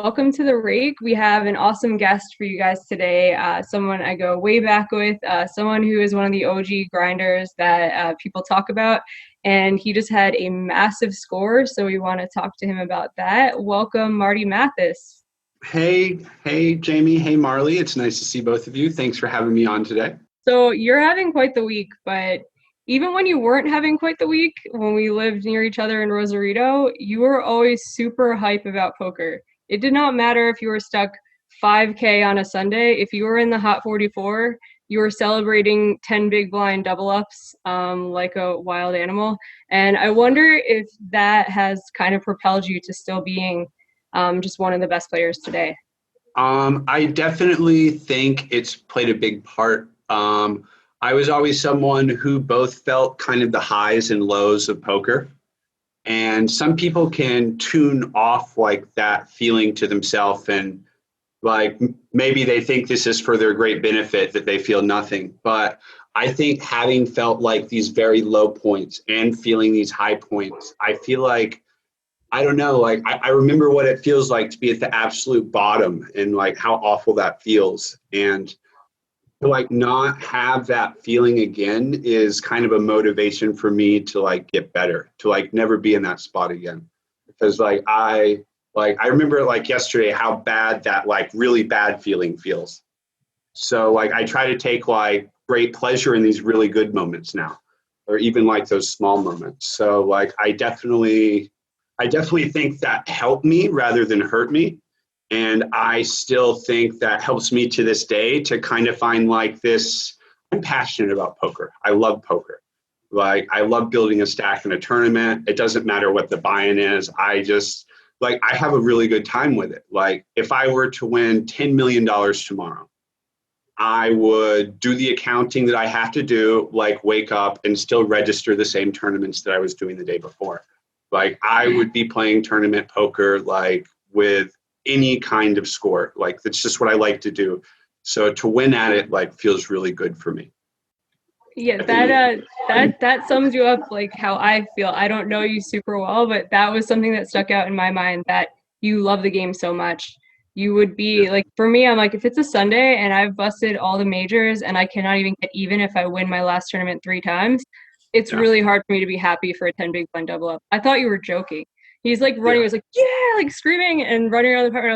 welcome to the Rake. We have an awesome guest for you guys today, someone I go way back with, someone who is one of the OG grinders that people talk about, and he just had a massive score, so we want to talk to him about that. Welcome, Marty Mathis. Hey, Jamie. Hey, Marle. It's nice to see both of you. Thanks for having me on today. So you're having quite the week, but even when you weren't having quite the week, when we lived near each other in Rosarito, you were always super hype about poker. It did not matter if you were stuck 5K on a Sunday. If you were in the Hot 44, you were celebrating 10 big blind double ups like a wild animal. And I wonder if that has kind of propelled you to still being just one of the best players today. I definitely think it's played a big part. I was always someone who both felt kind of the highs and lows of poker. And some people can tune off like that feeling to themselves, and like maybe they think this is for their great benefit that they feel nothing. But I think having felt like these very low points and feeling these high points, I feel like, I don't know, like I remember what it feels like to be at the absolute bottom and like how awful that feels. And to like not have that feeling again is kind of a motivation for me to like get better, to like never be in that spot again. Because I remember like yesterday how bad that like really bad feeling feels. So like I try to take like great pleasure in these really good moments now, or even like those small moments. So like I definitely think that helped me rather than hurt me. And I still think that helps me to this day to kind of find like this. I'm passionate about poker. I love poker. Like I love building a stack in a tournament. It doesn't matter what the buy-in is. I have a really good time with it. Like if I were to win $10 million tomorrow, I would do the accounting that I have to do, like wake up and still register the same tournaments that I was doing the day before. Like I would be playing tournament poker like with any kind of score. Like that's just what I like to do. So to win at it like feels really good for me. Yeah, that sums you up like how I feel. I don't know you super well, but that was something that stuck out in my mind, that you love the game so much. You would be like, for me, I'm like, if it's a Sunday and I've busted all the majors and I cannot even get even if I win my last tournament 3 times, it's really hard for me to be happy for a 10 big blind double up. I thought you were joking. He's like running, he was like, yeah, like screaming and running around the apartment.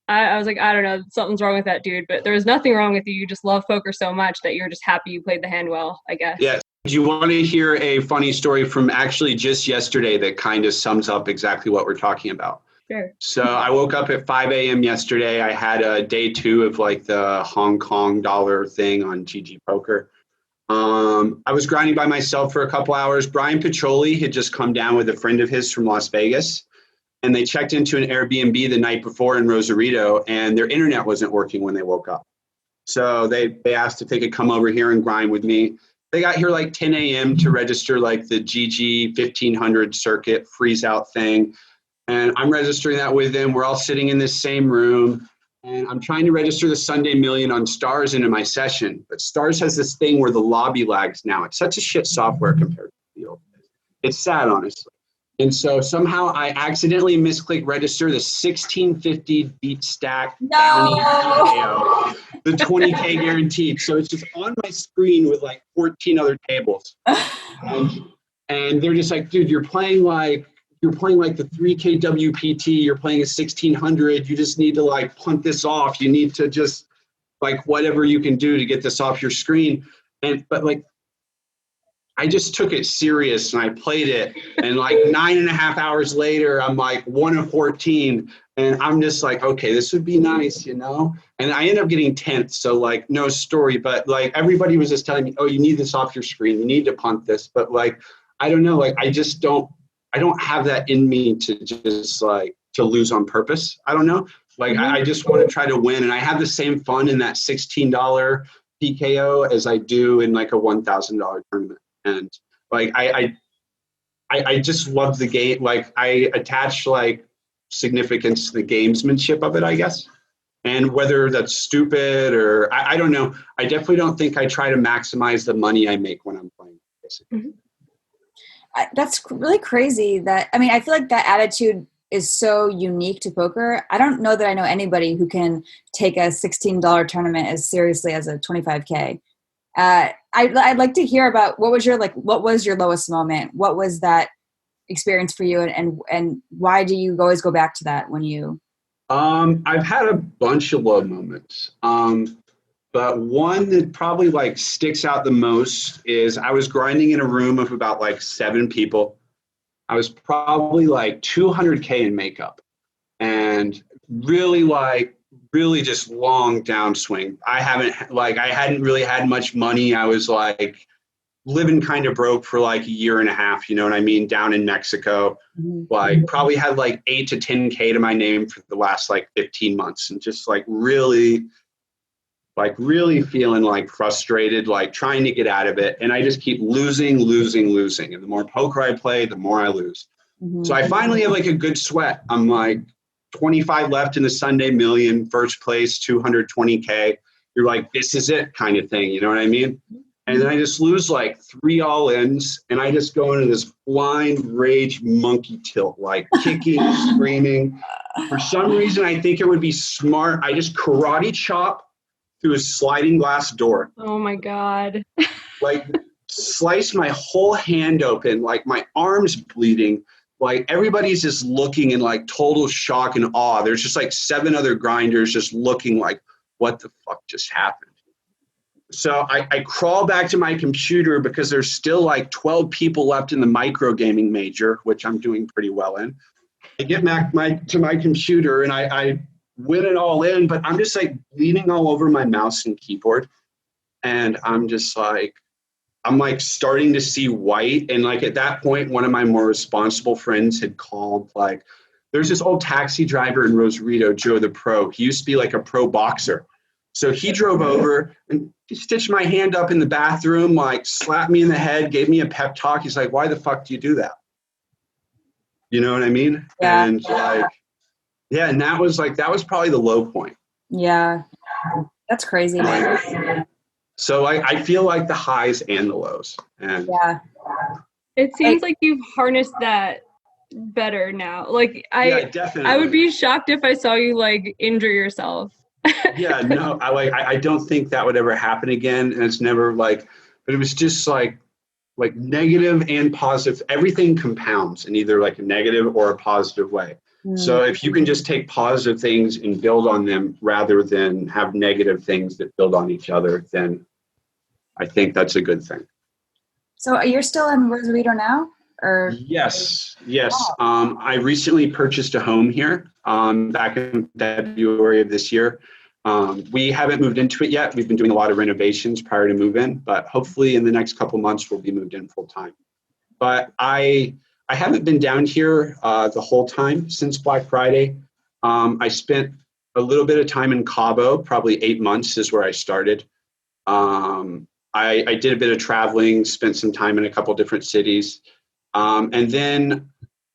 I was like, I don't know, something's wrong with that dude. But there was nothing wrong with you. You just love poker so much that you're just happy you played the hand well, I guess. Yes. Do you want to hear a funny story from actually just yesterday that kind of sums up exactly what we're talking about? Sure. So I woke up at 5 a.m. yesterday. I had a day 2 of like the Hong Kong dollar thing on GG Poker. I was grinding by myself for a couple hours. Brian Piccioli had just come down with a friend of his from Las Vegas, and they checked into an Airbnb the night before in Rosarito, and their internet wasn't working when they woke up. So they asked if they could come over here and grind with me. They got here like 10 a.m. to register like the GG 1500 circuit freeze out thing. And I'm registering that with them. We're all sitting in this same room. And I'm trying to register the Sunday Million on Stars into my session. But Stars has this thing where the lobby lags now. It's such a shit software compared to the old days. It's sad, honestly. And so somehow I accidentally misclick register the 1650 beat stack bounty TKO, the 20K guaranteed. So it's just on my screen with like 14 other tables. And they're just like, dude, you're playing like the 3K WPT, you're playing a 1600, you just need to like punt this off. You need to just like whatever you can do to get this off your screen. But like I just took it serious and I played it, and like 9.5 hours later, I'm like 1 of 14, and I'm just like, okay, this would be nice, you know? And I ended up getting 10th, so like no story, but like everybody was just telling me, oh, you need this off your screen, you need to punt this. But like, I don't know, like I don't have that in me to just like to lose on purpose. I don't know. Like I just want to try to win, and I have the same fun in that $16 PKO as I do in like a $1,000 tournament. And like I just love the game. Like I attach like significance to the gamesmanship of it, I guess. And whether that's stupid or I don't know, I definitely don't think I try to maximize the money I make when I'm playing, basically. That's really crazy. I feel like that attitude is so unique to poker. I don't know that I know anybody who can take a $16 tournament as seriously as a 25K. I'd like to hear about what was your lowest moment? What was that experience for you, and why do you always go back to that when you? I've had a bunch of low moments. But one that probably like sticks out the most is I was grinding in a room of about like 7 people. I was probably like 200K in makeup and really just long downswing. I hadn't really had much money. I was like living kind of broke for like a year and a half, you know what I mean? Down in Mexico, like probably had like 8 to 10K to my name for the last like 15 months and just like really feeling like frustrated, like trying to get out of it. And I just keep losing. And the more poker I play, the more I lose. So I finally have like a good sweat. I'm like 25 left in the Sunday Million, first place, 220K. You're like, this is it kind of thing. You know what I mean? And then I just lose like 3 all-ins, and I just go into this blind rage monkey tilt, like kicking, screaming. For some reason, I think it would be smart. I just karate chop through a sliding glass door. Oh my God. Like slice my whole hand open, like my arm's bleeding. Like everybody's just looking in like total shock and awe. There's just like 7 other grinders just looking like, what the fuck just happened? So I crawl back to my computer because there's still like 12 people left in the micro gaming major, which I'm doing pretty well in. I get back to my computer and I win it all in, but I'm just like bleeding all over my mouse and keyboard. And I'm like starting to see white. And like at that point, one of my more responsible friends had called, like, there's this old taxi driver in Rosarito, Joe the Pro. He used to be like a pro boxer. So he drove over and he stitched my hand up in the bathroom, like slapped me in the head, gave me a pep talk. He's like, why the fuck do you do that? You know what I mean? Yeah. And like, yeah, and that was probably the low point. Yeah. That's crazy, man. So I feel like the highs and the lows. And yeah. It seems like you've harnessed that better now. Like definitely. I would be shocked if I saw you like injure yourself. Yeah, no, I don't think that would ever happen again. And it's never like, but it was just like negative and positive. Everything compounds in either like a negative or a positive way. So if you can just take positive things and build on them rather than have negative things that build on each other, then I think that's a good thing. So you're still in Rosarito now? Or? Yes. I recently purchased a home here back in February of this year. We haven't moved into it yet. We've been doing a lot of renovations prior to move-in, but hopefully in the next couple months we'll be moved in full time. But I haven't been down here the whole time since Black Friday. I spent a little bit of time in Cabo, probably 8 months is where I started. I did a bit of traveling, spent some time in a couple different cities. And then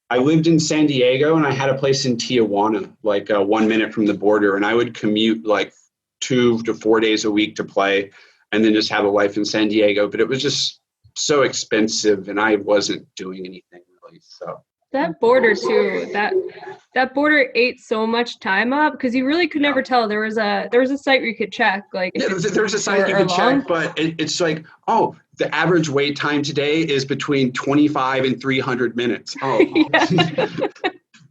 I lived in San Diego and I had a place in Tijuana, like 1 minute from the border. And I would commute like 2 to 4 days a week to play and then just have a life in San Diego. But it was just so expensive and I wasn't doing anything really. So that border too, that border ate so much time up because you really could never tell. There was a site where you could check, like there's a site you could check, but it's like, oh, the average wait time today is between 25 and 300 minutes. Oh,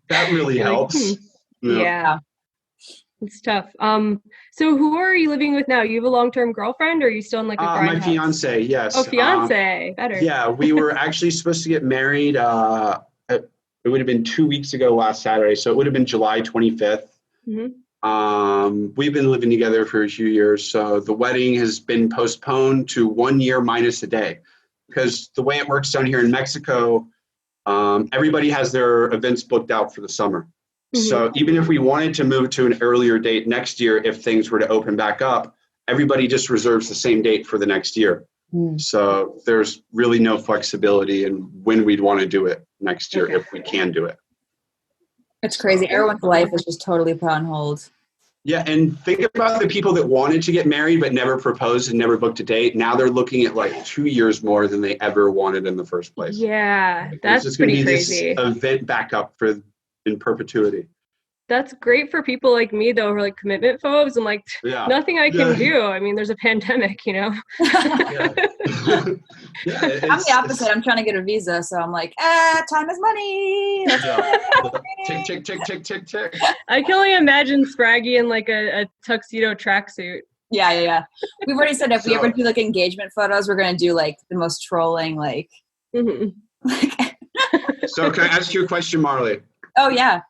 that really helps. Yeah. It's tough. So who are you living with now? You have a long-term girlfriend, or are you still in like a grind my house? fiance, yes. Oh, fiancé, better. Yeah, we were actually supposed to get married. It would have been 2 weeks ago last Saturday, so it would have been July 25th. Mm-hmm. We've been living together for a few years, so the wedding has been postponed to 1 year minus a day, because the way it works down here in Mexico, everybody has their events booked out for the summer. Mm-hmm. So even if we wanted to move to an earlier date next year, if things were to open back up, everybody just reserves the same date for the next year. So there's really no flexibility in when we'd want to do it next year if we can do it. It's crazy. Everyone's life is just totally put on hold. Yeah, and think about the people that wanted to get married but never proposed and never booked a date. Now they're looking at like 2 years more than they ever wanted in the first place. Yeah, that's pretty crazy. This event backup for in perpetuity. That's great for people like me, though, who are like commitment phobes. I'm like, nothing I can do. I mean, there's a pandemic, you know? I'm the opposite. I'm trying to get a visa, so I'm like, time is money. Tick, tick, tick, tick, tick, tick. I can only imagine Spraggy in like a tuxedo tracksuit. Yeah. We've already said if we ever do like engagement photos, we're going to do like the most trolling, like. Mm-hmm. So can I ask you a question, Marle? Oh, yeah.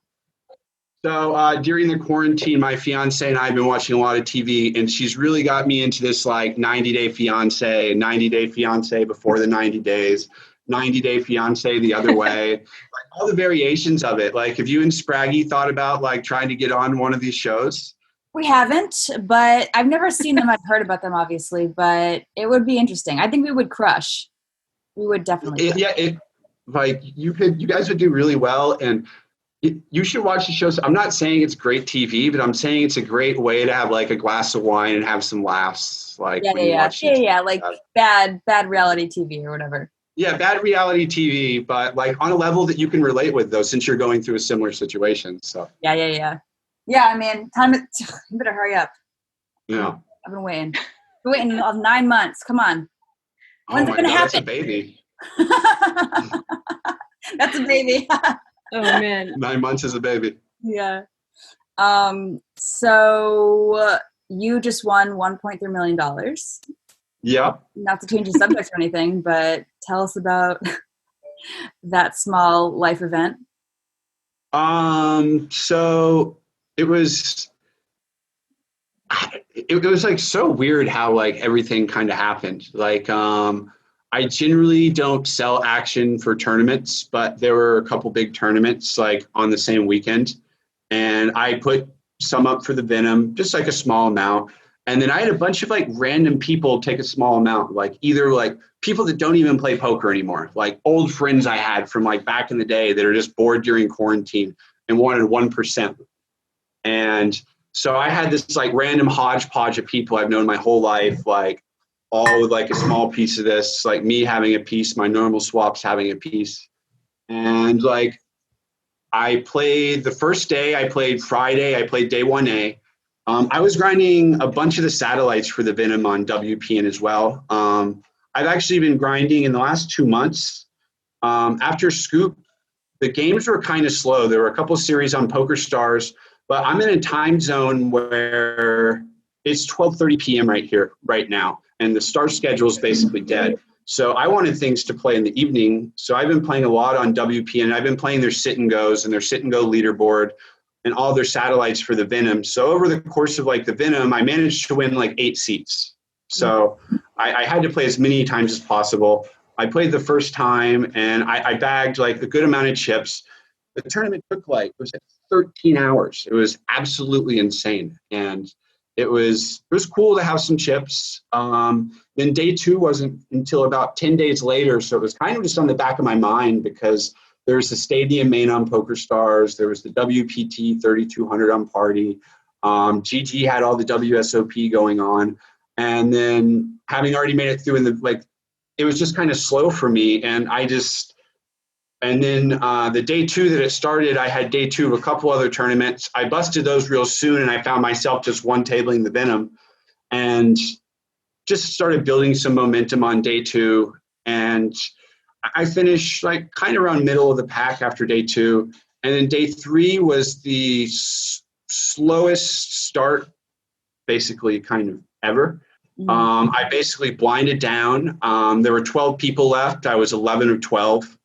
So during the quarantine, my fiance and I have been watching a lot of TV, and she's really got me into this like 90-day fiance, 90-day fiance before the 90 days, 90-day fiance the other way, like all the variations of it. Like, have you and Spraggy thought about like trying to get on one of these shows? We haven't, but I've never seen them. I've heard about them, obviously, but it would be interesting. I think we would crush. We would definitely. You guys would do really well, and you should watch the shows. I'm not saying it's great TV, but I'm saying it's a great way to have like a glass of wine and have some laughs. Like like bad reality TV or whatever. Yeah, bad reality TV, but like on a level that you can relate with, though, since you're going through a similar situation. So yeah. I mean, you better hurry up. Yeah, I've been waiting. 9 months. Come on. When's it gonna happen? That's a baby. That's a baby. Oh man. 9 months is a baby. Yeah. So you just won $1.3 million. Yep. Not to change the subject or anything, but tell us about that small life event. So it was like so weird how like everything kind of happened. Like, I generally don't sell action for tournaments, but there were a couple big tournaments like on the same weekend. And I put some up for the Venom, just like a small amount. And then I had a bunch of like random people take a small amount, like either like people that don't even play poker anymore, like old friends I had from like back in the day that are just bored during quarantine and wanted 1%. And so I had this like random hodgepodge of people I've known my whole life, like all with like a small piece of this, like me having a piece, my normal swaps having a piece. And like I played the first day, I played Friday, I played day 1A. I was grinding a bunch of the satellites for the Venom on WPN as well. I've actually been grinding in the last 2 months. After Scoop, the games were kind of slow. There were a couple of series on Poker Stars, but I'm in a time zone where it's 12:30 p.m. right now, and the star schedule is basically dead. So I wanted things to play in the evening. So I've been playing a lot on WPN. I've been playing their sit and goes and their sit and go leaderboard and all their satellites for the Venom. So over the course of like the Venom, I managed to win like 8 seats. So I had to play as many times as possible. I played the first time and I bagged like a good amount of chips. The tournament took like, it was like 13 hours. It was absolutely insane. And it was cool to have some chips. Then day 2 wasn't until about 10 days later. So it was kind of just on the back of my mind because there's the Stadium main on Poker Stars. There was the WPT 3200 on Party. GG had all the WSOP going on. And then having already made it through it was just kind of slow for me. And then the day 2 that it started, I had day 2 of a couple other tournaments. I busted those real soon, and I found myself just one-tabling the Venom and just started building some momentum on day 2. And I finished like kind of around middle of the pack after day 2. And then day 3 was the slowest start, basically kind of ever. I basically blinded down. There were 12 people left. I was 11 of 12.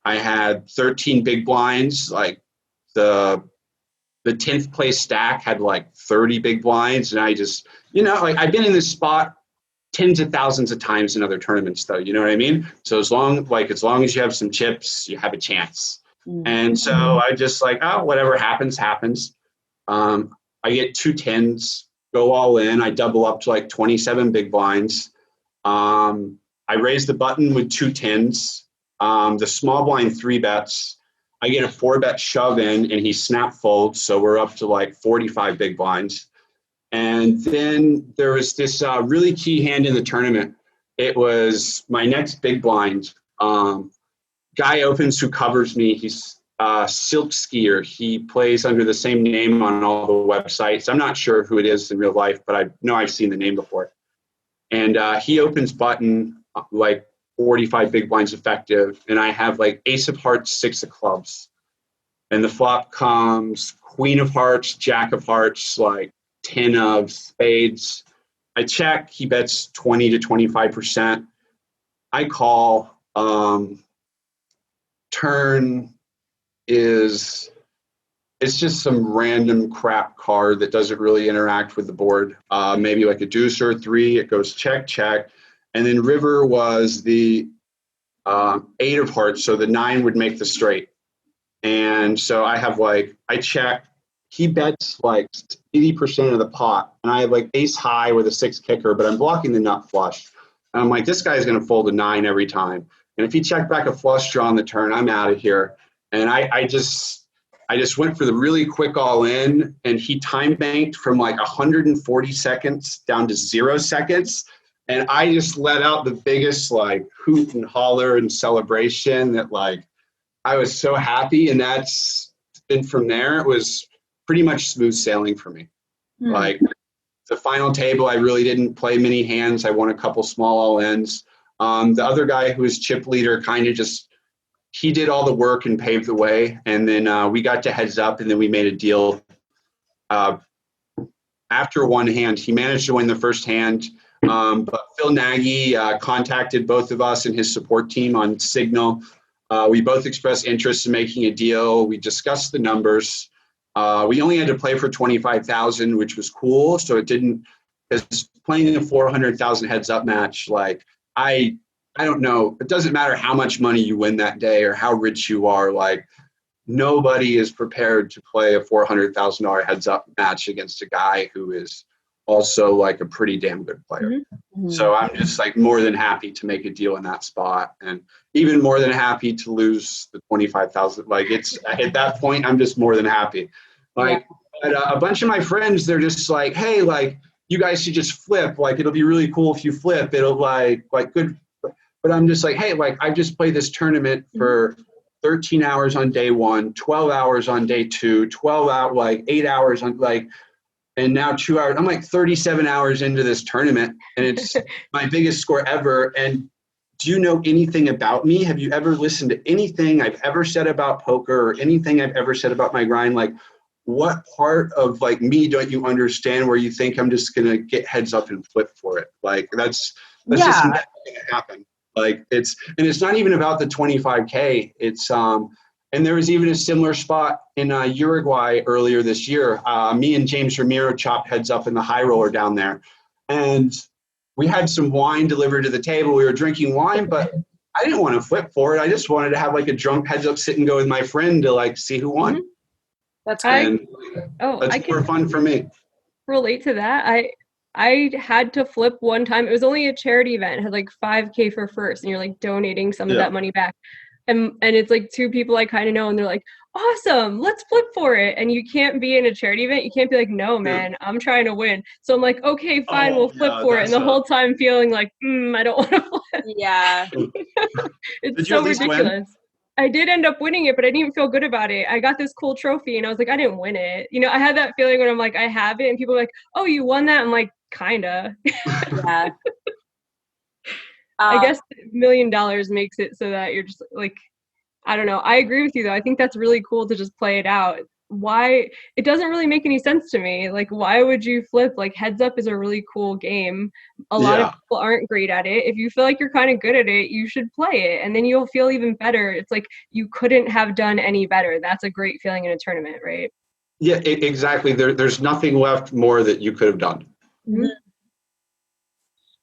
I had 13 big blinds. Like the 10th place stack had like 30 big blinds. And I just, like I've been in this spot tens of thousands of times in other tournaments though, you know what I mean? So as long as you have some chips, you have a chance. And so I just like, oh, whatever happens, happens. I get 2 10s, go all in. I double up to like 27 big blinds. I raise the button with 2 10s. The small blind 3 bets. I get a 4-bet shove in and he snap folds. So we're up to like 45 big blinds. And then there was this really key hand in the tournament. It was my next big blind. Guy opens who covers me. He's silk skier. He plays under the same name on all the websites. I'm not sure who it is in real life, but I know I've seen the name before. And he opens button like 45 big blinds effective, and I have like ace of hearts, 6 of clubs. And the flop comes queen of hearts, jack of hearts, like 10 of spades. I check, he bets 20 to 25%. I call. Turn is, it's just some random crap card that doesn't really interact with the board. Maybe like a deuce or a 3, it goes check, check. And then river was the 8 of hearts, so the 9 would make the straight. And so I have like, I check, he bets like 80% of the pot, and I have like ace high with a 6 kicker, but I'm blocking the nut flush. And I'm like, this guy's going to fold a 9 every time. And if he checked back a flush draw on the turn, I'm out of here. And I just went for the really quick all in, and he time banked from like 140 seconds down to 0 seconds. And I just let out the biggest like hoot and holler and celebration that like, I was so happy. And that's been from there. It was pretty much smooth sailing for me. Like the final table, I really didn't play many hands. I won a couple small all-ins. The other guy who was chip leader kind of just, he did all the work and paved the way. And then we got to heads up, and then we made a deal. After one hand, he managed to win the first hand. But Phil Nagy contacted both of us and his support team on Signal. We both expressed interest in making a deal. We discussed the numbers. We only had to play for 25,000, which was cool. So it didn't, because playing in a 400,000 heads up match, like I don't know. It doesn't matter how much money you win that day or how rich you are. Like nobody is prepared to play a $400,000 heads up match against a guy who is also like a pretty damn good player. Mm-hmm. So I'm just like more than happy to make a deal in that spot, and even more than happy to lose the 25,000. Like it's at that point, I'm just more than happy. Like a bunch of my friends, they're just like, hey, like you guys should just flip. Like it'll be really cool if you flip. It'll like good. But I'm just like, hey, like I just played this tournament for 13 hours on day 1, 12 hours on day 2, 12 out, like 8 hours on like, and now 2 hours. I'm like 37 hours into this tournament, and it's my biggest score ever. And do you know anything about me? Have you ever listened to anything I've ever said about poker or anything I've ever said about my grind? Like, what part of like me don't you understand where you think I'm just gonna get heads up and flip for it? Like that's just not gonna happen. Like it's not even about the 25K. It's and there was even a similar spot in Uruguay earlier this year. Me and James Ramiro chopped heads up in the high roller down there, and we had some wine delivered to the table. We were drinking wine, but I didn't want to flip for it. I just wanted to have like a drunk heads up sit and go with my friend to like see who won. Mm-hmm. That's right. That's more fun for me. Relate to that. I had to flip one time. It was only a charity event. It had like 5K for first, and you're like donating some of that money back. And it's like 2 people I kind of know, and they're like, awesome, let's flip for it. And you can't be in a charity event. You can't be like, no, man, I'm trying to win. So I'm like, okay, fine, we'll flip for it. And the whole time feeling like, I don't want to flip. Yeah. It's so ridiculous. Win? I did end up winning it, but I didn't even feel good about it. I got this cool trophy, and I was like, I didn't win it. You know, I had that feeling when I'm like, I have it, and people are like, oh, you won that? I'm like, kinda. Yeah. I guess $1 million makes it so that you're just like, I don't know. I agree with you though. I think that's really cool to just play it out. Why? It doesn't really make any sense to me. Like, why would you flip? Like, heads up is a really cool game. A lot of people aren't great at it. If you feel like you're kind of good at it, you should play it, and then you'll feel even better. It's like you couldn't have done any better. That's a great feeling in a tournament, right? Yeah, exactly. There's nothing left more that you could have done. Mm-hmm.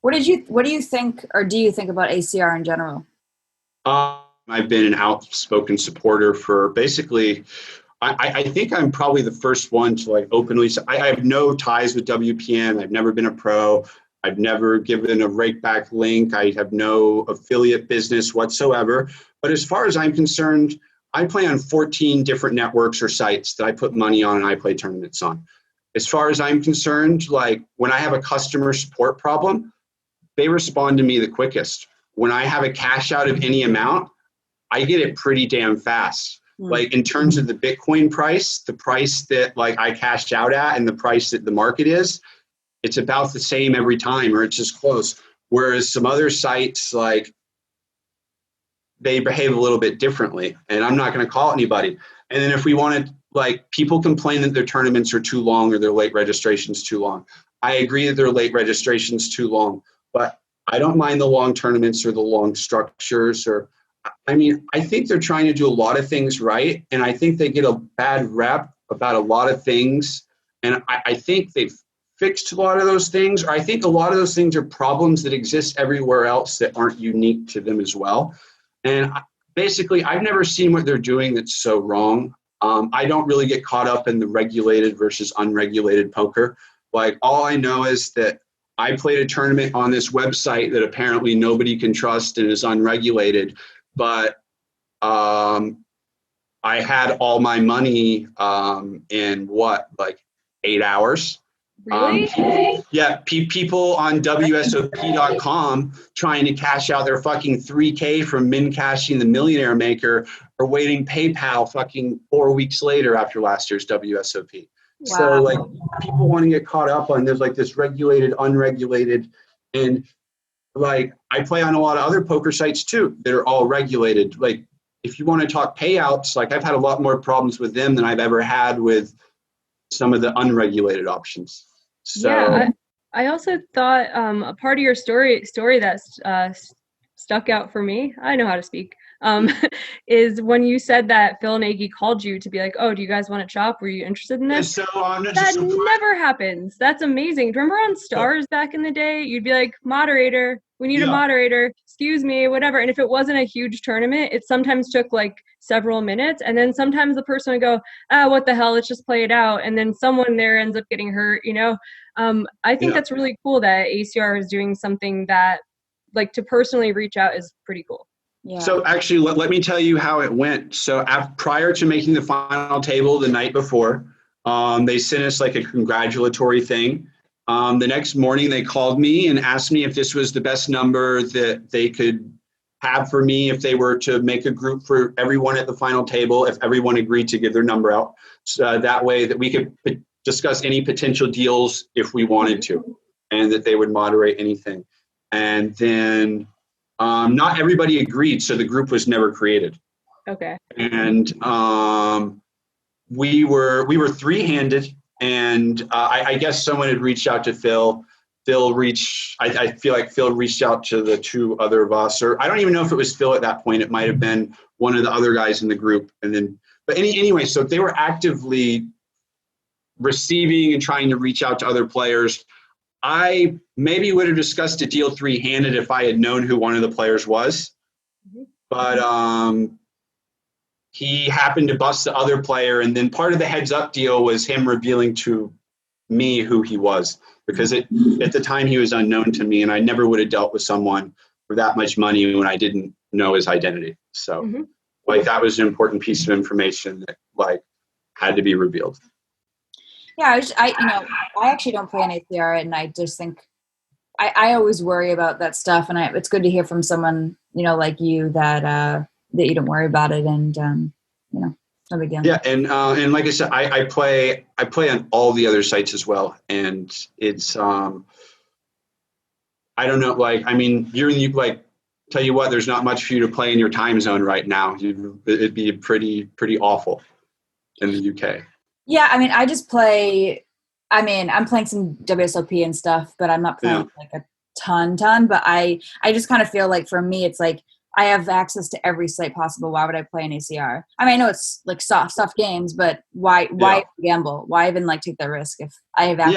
What do you think, or do you think about ACR in general? I've been an outspoken supporter for basically, I think I'm probably the first one to like openly say, I have no ties with WPN. I've never been a pro. I've never given a rake back link. I have no affiliate business whatsoever. But as far as I'm concerned, I play on 14 different networks or sites that I put money on and I play tournaments on. As far as I'm concerned, like when I have a customer support problem, they respond to me the quickest. When I have a cash out of any amount, I get it pretty damn fast. Like in terms of the Bitcoin price, the price that like I cashed out at and the price that the market is, it's about the same every time, or it's just close. Whereas some other sites, like, they behave a little bit differently, and I'm not going to call anybody. And then if we wanted, like, people complain that their tournaments are too long or their late registration's too long. I agree that their late registration's too long, but I don't mind the long tournaments or the long structures. Or, I mean, I think they're trying to do a lot of things right, and I think they get a bad rep about a lot of things. And I think they've fixed a lot of those things, or I think a lot of those things are problems that exist everywhere else that aren't unique to them as well. And basically, I've never seen what they're doing that's so wrong. I don't really get caught up in the regulated versus unregulated poker. Like, all I know is that I played a tournament on this website that apparently nobody can trust and is unregulated, but I had all my money in like 8 hours. Really? People on WSOP.com trying to cash out their fucking $3K from min cashing the Millionaire Maker are waiting PayPal fucking 4 weeks later after last year's WSOP. Wow. So like, people want to get caught up on there's like this regulated, unregulated, and like, I play on a lot of other poker sites too that are all regulated. Like, if you want to talk payouts, like, I've had a lot more problems with them than I've ever had with some of the unregulated options. So, yeah, I also thought a part of your story that stuck out for me, I know how to speak, is when you said that Phil Nagy called you to be like, oh, do you guys want to chop? Were you interested in this? That never happens. That's amazing. Remember on Stars back in the day, you'd be like, moderator, we need a moderator, excuse me, whatever. And if it wasn't a huge tournament, it sometimes took like several minutes. And then sometimes the person would go, what the hell, let's just play it out. And then someone there ends up getting hurt, you know? I think that's really cool that ACR is doing something that, like, to personally reach out is pretty cool. Yeah. So actually, let me tell you how it went. So prior to making the final table the night before, they sent us like a congratulatory thing. The next morning, they called me and asked me if this was the best number that they could have for me if they were to make a group for everyone at the final table, if everyone agreed to give their number out. So that way that we could discuss any potential deals if we wanted to, and that they would moderate anything. And then not everybody agreed, so the group was never created. Okay. And we were three-handed, and I guess someone had reached out to Phil. I feel like Phil reached out to the two other of us, or I don't even know if it was Phil at that point. It might have been one of the other guys in the group. And then, but anyway, so they were actively receiving and trying to reach out to other players. I maybe would have discussed a deal three-handed if I had known who one of the players was, but he happened to bust the other player, and then part of the heads-up deal was him revealing to me who he was, because at the time he was unknown to me, and I never would have dealt with someone for that much money when I didn't know his identity. So, like, that was an important piece of information that, like, had to be revealed. Yeah, I actually don't play on ACR, and I just think I always worry about that stuff, and it's good to hear from someone, you know, like you that you don't worry about it, and you know, no big deal. Yeah, and like I said, I play on all the other sites as well, and it's I don't know, like, I mean, you like, tell you what, there's not much for you to play in your time zone right now. It'd be pretty awful in the UK. Yeah, I mean, I just play. I mean, I'm playing some WSOP and stuff, but I'm not playing like a ton. But I just kind of feel like, for me, it's like I have access to every site possible. Why would I play an ACR? I mean, I know it's like soft games, but why gamble? Why even like take that risk if I have access?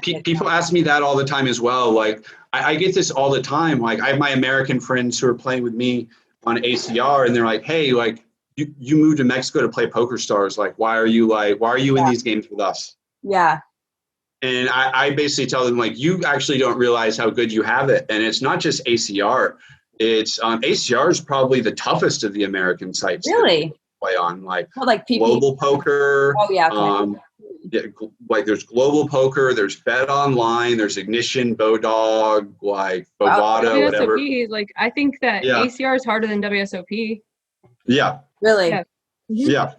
Yeah, people ask me that all the time as well. Like, I get this all the time. Like, I have my American friends who are playing with me on ACR, and they're like, "Hey, like, you moved to Mexico to play Poker Stars. Like, why are you in these games with us?" Yeah. And I basically tell them, like, you actually don't realize how good you have it. And it's not just ACR. It's ACR is probably the toughest of the American sites. Really? To play on, like PP. Global Poker. Oh yeah. Okay. Like, there's Global Poker, there's Bet Online, there's Ignition, Bodog, like Bovada, WSOP, whatever. Like, I think that ACR is harder than WSOP. Yeah. Really? Yeah. Yeah.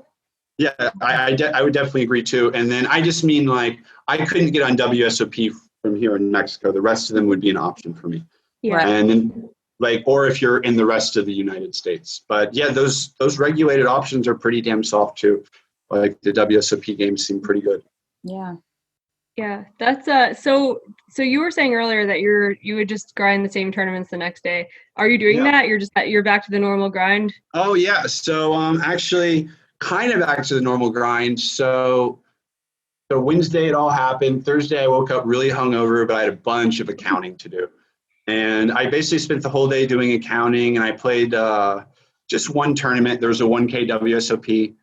Yeah, I would definitely agree too. And then I just mean like I couldn't get on WSOP from here in Mexico. The rest of them would be an option for me. Yeah. And then like, or if you're in the rest of the United States. But yeah, those regulated options are pretty damn soft too. Like the WSOP games seem pretty good. Yeah. Yeah, that's so you were saying earlier that you would just grind the same tournaments the next day. Are you doing that? You're back to the normal grind? Oh yeah. So actually kind of back to the normal grind. So Wednesday it all happened. Thursday I woke up really hungover, but I had a bunch of accounting to do. And I basically spent the whole day doing accounting, and I played just one tournament. There was a 1K WSOP.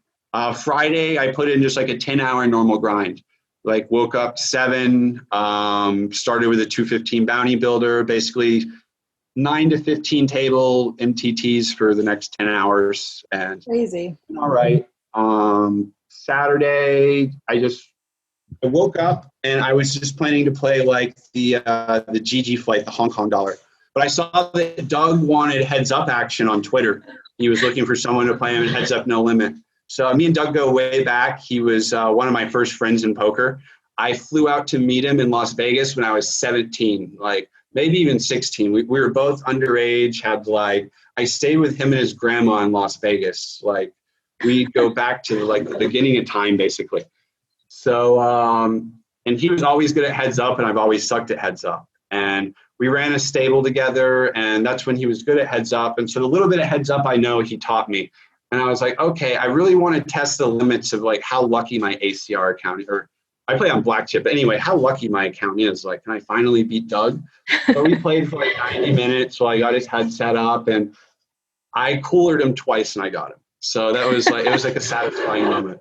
Friday I put in just like a 10-hour normal grind. Like woke up 7, started with a 215 bounty builder, basically 9 to 15 table MTTs for the next 10 hours. And crazy. All right. Saturday, I woke up and I was just planning to play like the GG flight, the Hong Kong dollar. But I saw that Doug wanted heads up action on Twitter. He was looking for someone to play him in heads up no limit. So me and Doug go way back. He was one of my first friends in poker. I flew out to meet him in Las Vegas when I was 17, like maybe even 16. We were both underage, I stayed with him and his grandma in Las Vegas. Like we go back to like the beginning of time, basically. So, and he was always good at heads up and I've always sucked at heads up. And we ran a stable together and that's when he was good at heads up. And so the little bit of heads up I know, he taught me. And I was like, okay, I really want to test the limits of like how lucky my ACR account, or I play on black chip, but anyway, how lucky my account is. Like, can I finally beat Doug? So we played for like 90 minutes. So I got his head set up and I coolered him twice and I got him. So that was like, it was like a satisfying moment.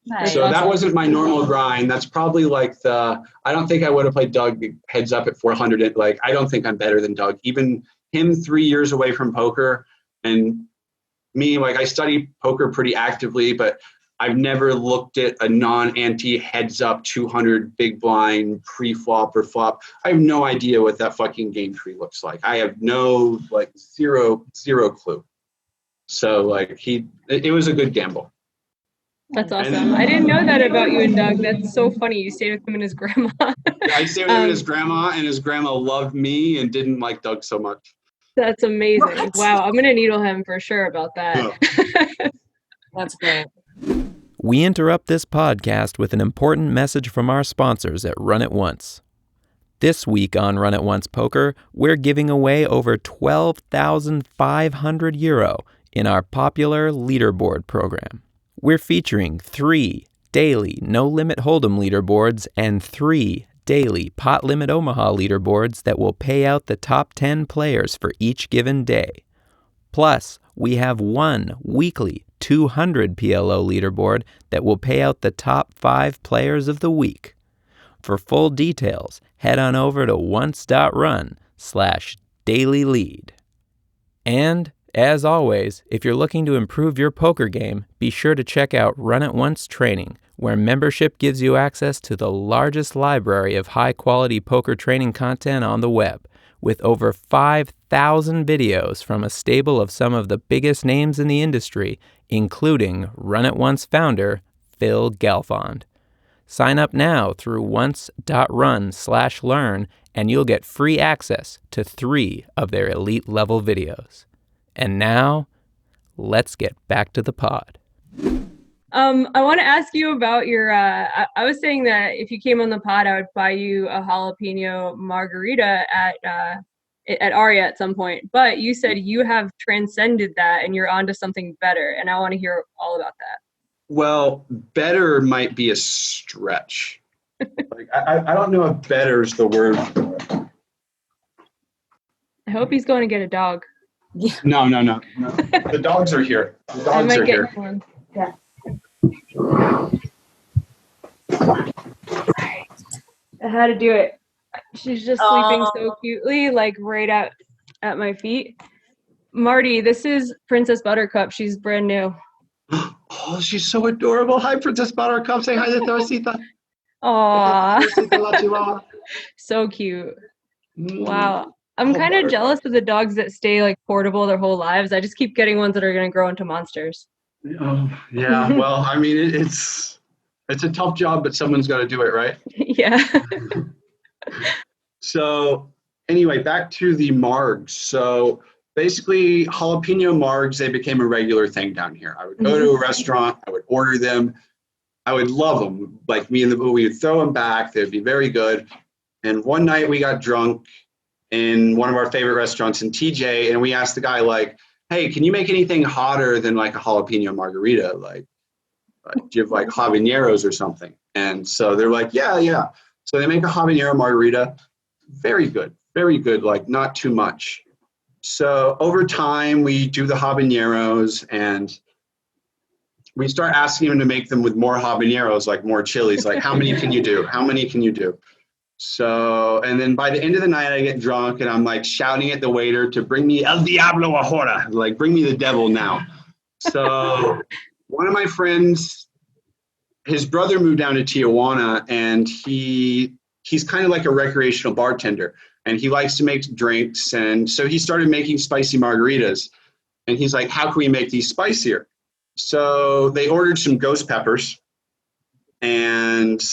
Nice. So that wasn't my normal grind. That's probably like I don't think I would have played Doug heads up at 400. Like, I don't think I'm better than Doug. Even him 3 years away from poker and me, like I study poker pretty actively, but I've never looked at a non-ante heads up 200 big blind pre-flop or flop. I have no idea what that fucking game tree looks like. I have no, like zero clue. So like it was a good gamble. That's awesome. I didn't know that about you and Doug. That's so funny. You stayed with him and his grandma. I stayed with him and his grandma, and his grandma loved me and didn't like Doug so much. That's amazing. What? Wow, I'm going to needle him for sure about that. Yeah. That's great. We interrupt this podcast with an important message from our sponsors at Run It Once. This week on Run It Once Poker, we're giving away over 12,500 euro in our popular leaderboard program. We're featuring 3 daily no-limit hold'em leaderboards and 3 daily pot limit Omaha leaderboards that will pay out the top 10 players for each given day. Plus, we have 1 weekly 200 PLO leaderboard that will pay out the top 5 players of the week. For full details, head on over to once.run/dailylead. And, as always, if you're looking to improve your poker game, be sure to check out Run It Once Training, where membership gives you access to the largest library of high-quality poker training content on the web, with over 5,000 videos from a stable of some of the biggest names in the industry, including Run It Once founder Phil Galfond. Sign up now through once.run/learn, and you'll get free access to 3 of their elite-level videos. And now, let's get back to the pod. I want to ask you about your, I was saying that if you came on the pod, I would buy you a jalapeno margarita at Aria at some point, but you said you have transcended that and you're onto something better. And I want to hear all about that. Well, better might be a stretch. Like, I don't know if better is the word. I hope he's going to get a dog. Yeah. No. The dogs are here. The dogs I might are get here. one. Yeah. I had to do it. She's just sleeping so cutely, like right at my feet. Marty, this is Princess Buttercup. She's brand new. Oh, she's so adorable. Hi, Princess Buttercup. Say hi to Torcita. Aww. So cute. Wow. I'm kind of jealous of the dogs that stay like portable their whole lives. I just keep getting ones that are going to grow into monsters. Oh, yeah. Well, I mean, it's a tough job, but someone's got to do it, right? Yeah. So anyway, back to the margs. So basically, jalapeno margs, they became a regular thing down here. I would go to a restaurant, I would order them, I would love them. Like me and the boo, we would throw them back. They'd be very good. And one night we got drunk in one of our favorite restaurants in TJ, and we asked the guy, like, hey, can you make anything hotter than like a jalapeno margarita? Like do you have like habaneros or something? And so they're like, yeah, yeah. So they make a habanero margarita. Very good, like not too much. So over time, we do the habaneros and we start asking them to make them with more habaneros, like more chilies. Like, how many can you do? How many can you do? So, and then by the end of the night, I get drunk and I'm like shouting at the waiter to bring me El Diablo ahora, like bring me the devil now. So one of my friends, his brother moved down to Tijuana and he's kind of like a recreational bartender and he likes to make drinks. And so he started making spicy margaritas and he's like, how can we make these spicier? So they ordered some ghost peppers and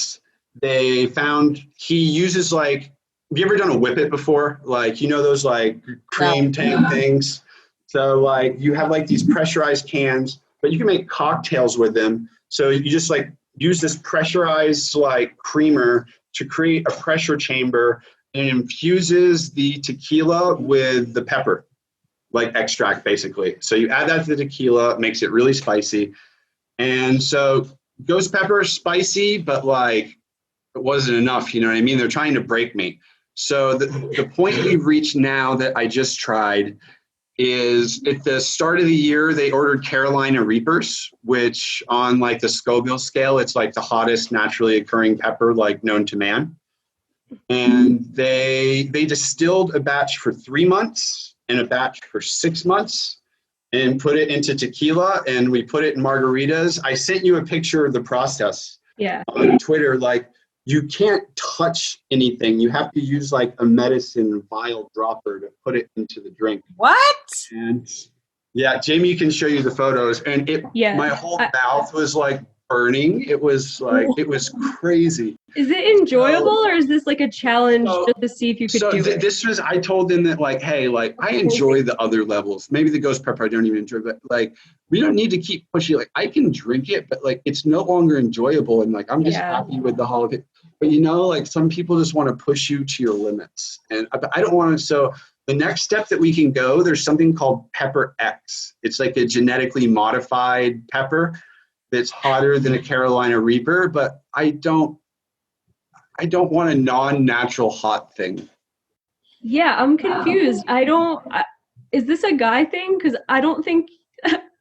they found he uses like, have you ever done a whippet before? Like, you know, those like cream tank things. So like you have like these pressurized cans, but you can make cocktails with them. So you just like use this pressurized like creamer to create a pressure chamber and it infuses the tequila with the pepper, like extract basically. So you add that to the tequila, it makes it really spicy. And so ghost pepper is spicy, but like it wasn't enough, you know what I mean? They're trying to break me. So the point we've reached now that I just tried is at the start of the year, they ordered Carolina Reapers, which on like the Scoville scale, it's like the hottest naturally occurring pepper like known to man. And they distilled a batch for 3 months and a batch for 6 months and put it into tequila and we put it in margaritas. I sent you a picture of the process on Twitter. Like, you can't touch anything. You have to use like a medicine vial dropper to put it into the drink. What? And yeah, Jamie can show you the photos. And my whole mouth was like burning. It was like, it was crazy. Is it enjoyable or is this like a challenge just to see if you could do it? This was, I told them that like, hey, like I enjoy the other levels. Maybe the ghost pepper I don't even enjoy, but like we don't need to keep pushing. Like I can drink it, but like it's no longer enjoyable. And like I'm just happy with the whole of it. But you know, like some people just want to push you to your limits. And I don't want to. So the next step that we can go, there's something called Pepper X. It's like a genetically modified pepper that's hotter than a Carolina Reaper, but I don't want a non-natural hot thing. Yeah, I'm confused. Is this a guy thing? Because I don't think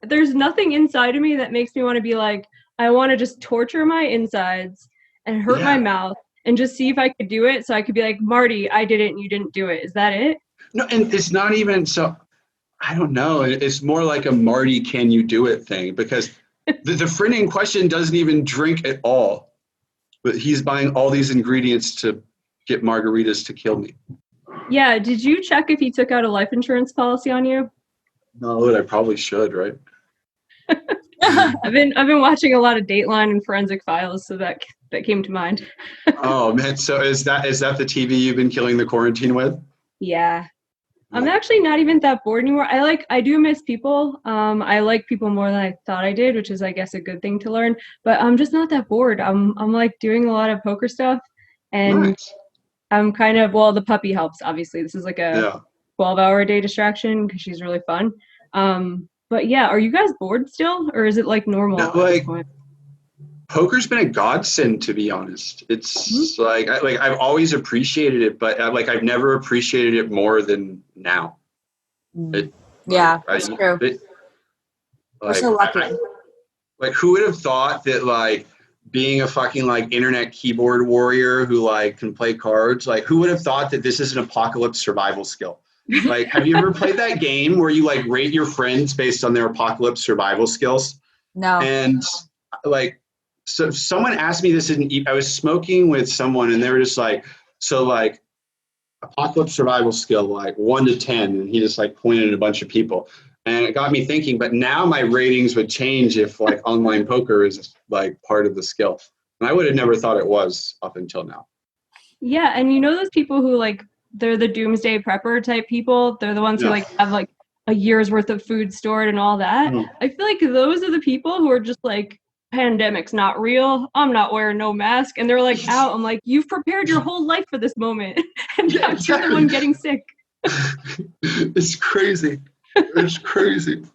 there's nothing inside of me that makes me want to be like, I want to just torture my insides and hurt my mouth and just see if I could do it. So I could be like, Marty, I did it and you didn't do it. Is that it? No, and it's not even so. I don't know. It's more like a Marty, can you do it thing because the friend in question doesn't even drink at all. But he's buying all these ingredients to get margaritas to kill me. Yeah. Did you check if he took out a life insurance policy on you? No, but I probably should, right? I've been watching a lot of Dateline and Forensic Files, so that came to mind. Oh man, so is that the TV you've been killing the quarantine with? Yeah. I'm actually not even that bored anymore. I do miss people. I like people more than I thought I did, which is, I guess, a good thing to learn. But I'm just not that bored. I'm like doing a lot of poker stuff, and I'm kind of, well, the puppy helps. Obviously, this is like a 12-hour a day distraction because she's really fun. But yeah, are you guys bored still, or is it like normal at this point? Poker's been a godsend, to be honest. It's like I've always appreciated it, but I've never appreciated it more than now. That's true. We're so lucky. Like, who would have thought that like being a fucking like internet keyboard warrior who like can play cards, like who would have thought that this is an apocalypse survival skill? Like, have you ever played that game where you like rate your friends based on their apocalypse survival skills? No. And like, so someone asked me this I was smoking with someone and they were just like, so like apocalypse survival skill, like 1 to 10. And he just like pointed at a bunch of people. And it got me thinking, but now my ratings would change if like online poker is like part of the skill. And I would have never thought it was up until now. Yeah, and you know those people who like they're the doomsday prepper type people. They're the ones who like have like a year's worth of food stored and all that. I feel like those are the people who are just like, pandemic's not real. I'm not wearing no mask. And they're like out. I'm like, you've prepared your whole life for this moment. And now you're the one getting sick. It's crazy. It's crazy.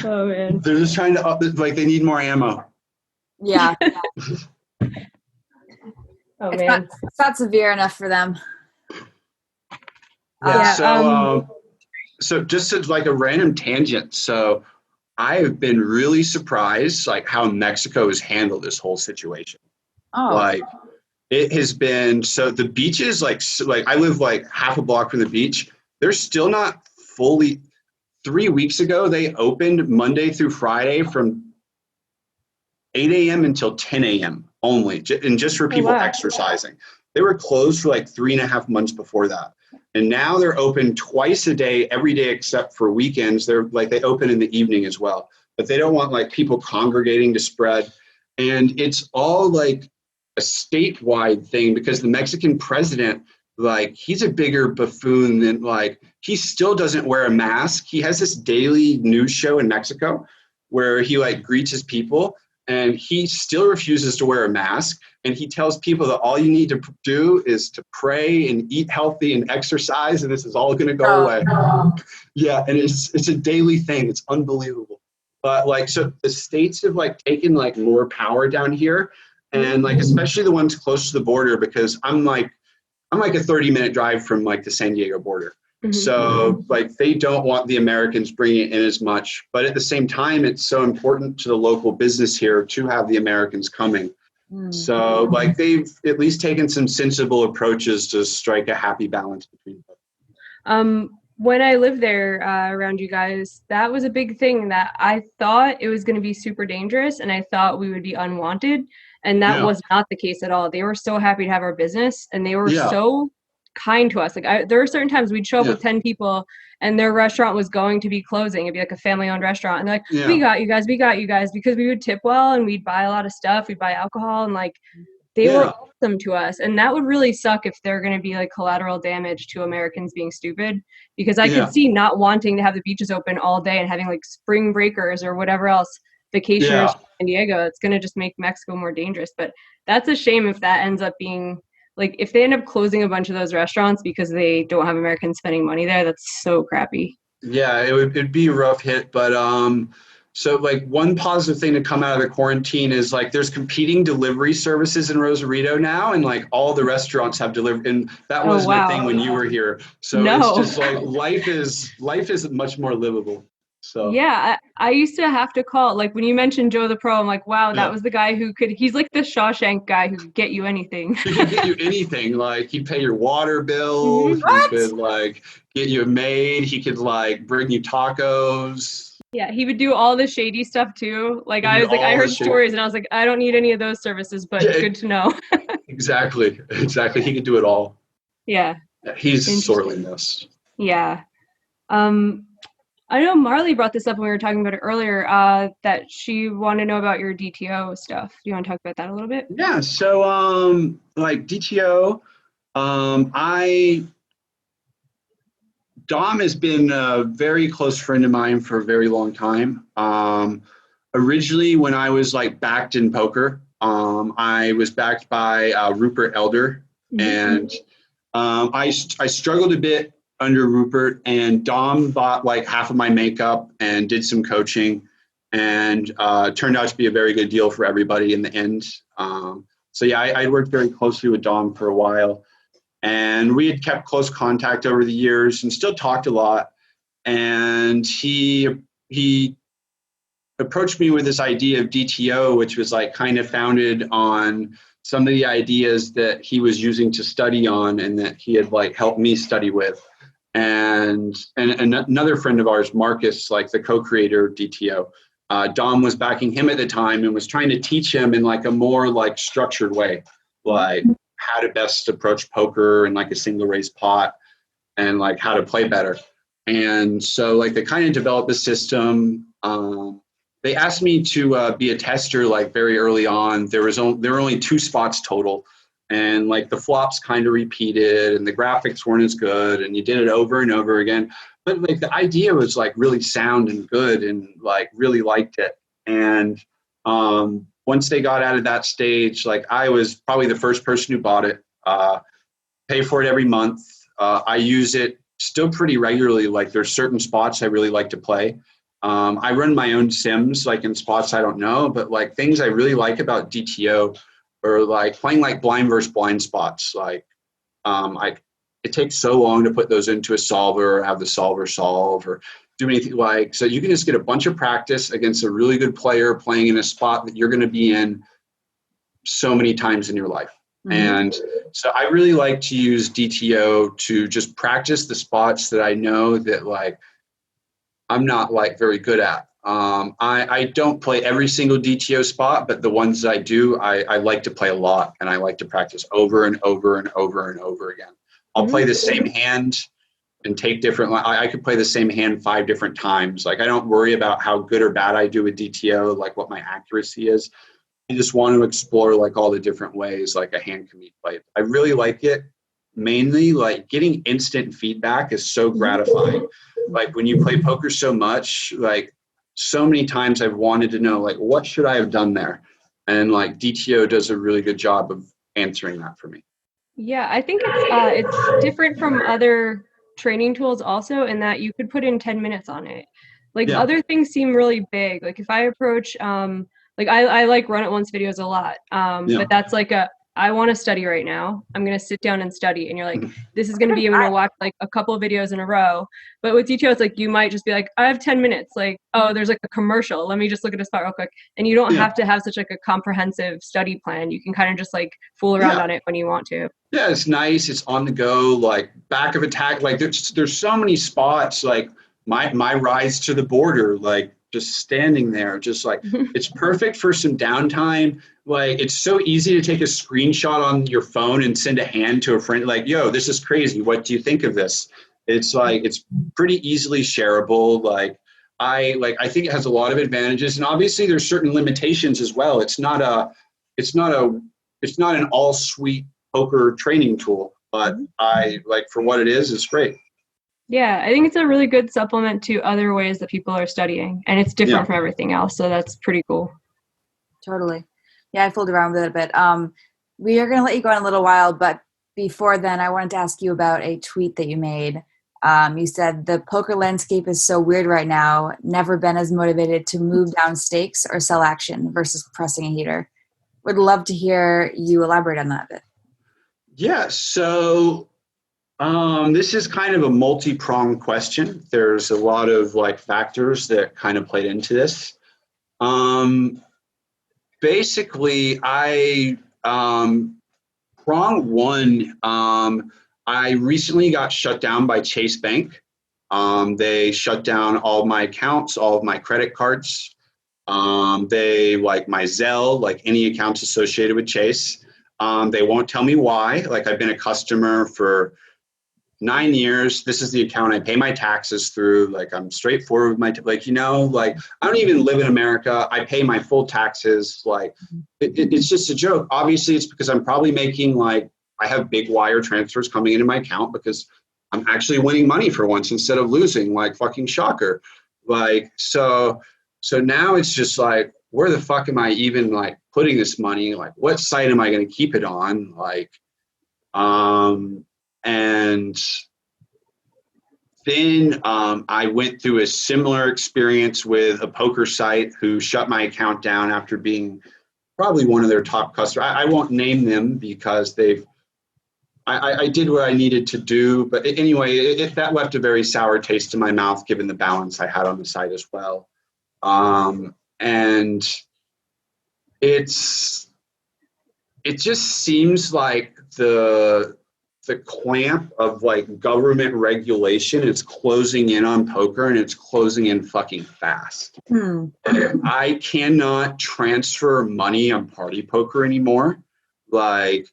Oh man. They're just trying to up it, like they need more ammo. Yeah. Oh it's man. not severe enough for them. Yeah. So just as like a random tangent. So I have been really surprised like how Mexico has handled this whole situation. Oh. Like it has been, so the beaches, like I live like half a block from the beach. They're still not fully. 3 weeks ago, they opened Monday through Friday from 8 a.m. until 10 a.m. only, and just for people exercising. They were closed for like 3.5 months before that. And now they're open twice a day, every day except for weekends. They're like, they open in the evening as well. But they don't want like people congregating to spread. And it's all like a statewide thing because the Mexican president, like he's a bigger buffoon than like, he still doesn't wear a mask. He has this daily news show in Mexico where he like greets his people and he still refuses to wear a mask. And he tells people that all you need to do is to pray and eat healthy and exercise. And this is all going to go away. Yeah. And it's a daily thing. It's unbelievable. But like, so the states have like taken like more power down here and like, especially the ones close to the border, because I'm like a 30-minute drive from like the San Diego border. So like they don't want the Americans bringing it in as much, but at the same time, it's so important to the local business here to have the Americans coming. So like they've at least taken some sensible approaches to strike a happy balance between both. When I lived there around you guys, that was a big thing that I thought it was going to be super dangerous and I thought we would be unwanted. And that was not the case at all. They were so happy to have our business and they were so kind to us. Like there were certain times we'd show up with 10 people and their restaurant was going to be closing. It'd be like a family-owned restaurant. And they're like, we got you guys, because we would tip well and we'd buy a lot of stuff. We'd buy alcohol and like they were awesome to us. And that would really suck if they're going to be like collateral damage to Americans being stupid, because I could see not wanting to have the beaches open all day and having like spring breakers or whatever else vacationers from San Diego. It's going to just make Mexico more dangerous. But that's a shame if that ends up being like, if they end up closing a bunch of those restaurants because they don't have Americans spending money there, that's so crappy. Yeah, it'd be a rough hit. But so like one positive thing to come out of the quarantine is like there's competing delivery services in Rosarito now, and like all the restaurants have delivered, and that wasn't a thing when you were here. So it's just like life is much more livable. So yeah, I used to have to call, like when you mentioned Joe the Pro, I'm like, wow, that was the guy who he's like the Shawshank guy who could get you anything. He could get you anything. Like he'd pay your water bill. He could like get you a maid. He could like bring you tacos. Yeah, he would do all the shady stuff too. Like I was like, I heard stories and I was like, I don't need any of those services, but good to know. Exactly. He could do it all. Yeah. He's sorely missed. Yeah. I know Marley brought this up when we were talking about it earlier, that she wanted to know about your DTO stuff. Do you want to talk about that a little bit? Yeah. So, like DTO, Dom has been a very close friend of mine for a very long time. Originally, when I was like backed in poker, I was backed by Rupert Elder, and I struggled a bit under Rupert, and Dom bought like half of my makeup and did some coaching, and turned out to be a very good deal for everybody in the end. So yeah, I worked very closely with Dom for a while, and we had kept close contact over the years and still talked a lot. And he approached me with this idea of DTO, which was like kind of founded on some of the ideas that he was using to study on and that he had like helped me study with. And another friend of ours, Marcus, like the co-creator of DTO, Dom was backing him at the time and was trying to teach him in like a more like structured way, like how to best approach poker and like a single raise pot and like how to play better. And so like they kind of developed a system. They asked me to be a tester like very early on. There were only 2 spots total, and like the flops kind of repeated, and the graphics weren't as good, and you did it over and over again. But like the idea was like really sound and good, and like really liked it. And once they got out of that stage, like I was probably the first person who bought it. Pay for it every month. I use it still pretty regularly. Like there's certain spots I really like to play. I run my own sims, like in spots I don't know, but like things I really like about DTO are like playing like blind versus blind spots. Like it takes so long to put those into a solver, have the solver solve, or do anything like, so you can just get a bunch of practice against a really good player playing in a spot that you're going to be in so many times in your life. Mm-hmm. And so I really like to use DTO to just practice the spots that I know that like I'm not like very good at. I don't play every single DTO spot, but the ones that I do, I like to play a lot, and I like to practice over and over and over and over again. I'll play the same hand and take different, I could play the same hand 5 different times. Like I don't worry about how good or bad I do with DTO, like what my accuracy is. I just want to explore like all the different ways like a hand can be played. I really like it. Mainly like getting instant feedback is so gratifying. Like when you play poker so much, like so many times I've wanted to know like what should I have done there, and like DTO does a really good job of answering that for me. Yeah, I think it's different from other training tools also in that you could put in 10 minutes on it. Like other things seem really big. Like if I approach like I like run at once videos a lot, but that's like I want to study right now. I'm going to sit down and study. And you're like, this is going to be, I'm going to watch like a couple of videos in a row. But with DTO, it's like, you might just be like, I have 10 minutes. Like, oh, there's like a commercial. Let me just look at a spot real quick. And you don't have to have such like a comprehensive study plan. You can kind of just like fool around on it when you want to. Yeah, it's nice. It's on the go, like back of attack. Like there's so many spots, like my rise to the border, like just standing there, just like it's perfect for some downtime. Like it's so easy to take a screenshot on your phone and send a hand to a friend like, yo, this is crazy. What do you think of this? It's like it's pretty easily shareable. Like I think it has a lot of advantages, and obviously there's certain limitations as well. It's not an all suite poker training tool, but I like for what it is, it's great. Yeah, I think it's a really good supplement to other ways that people are studying, and it's different from everything else, so that's pretty cool. Totally. Yeah, I fooled around with it a bit. We are going to let you go in a little while, but before then, I wanted to ask you about a tweet that you made. You said, the poker landscape is so weird right now, never been as motivated to move down stakes or sell action versus pressing a heater. Would love to hear you elaborate on that a bit. Yeah, so this is kind of a multi-pronged question. There's a lot of like factors that kind of played into this. Basically, prong one, I recently got shut down by Chase Bank. They shut down all of my accounts, all of my credit cards. They like my Zelle, like any accounts associated with Chase. They won't tell me why. Like I've been a customer for 9 years. This is the account I pay my taxes through. Like I'm straightforward with my, like I don't even live in America. I pay my full taxes. Like it's just a joke. Obviously it's because I'm probably making I have big wire transfers coming into my account because I'm actually winning money for once instead of losing, like fucking shocker. Like, so now it's just like, where the fuck am I even like putting this money? Like what site am I going to keep it on? Like, and then I went through a similar experience with a poker site who shut my account down after being probably one of their top customers. I won't name them because I did what I needed to do. But anyway, that left a very sour taste in my mouth given the balance I had on the site as well. And it just seems like the clamp of like government regulation is closing in on poker, and it's closing in fucking fast. I cannot transfer money on party poker anymore. Like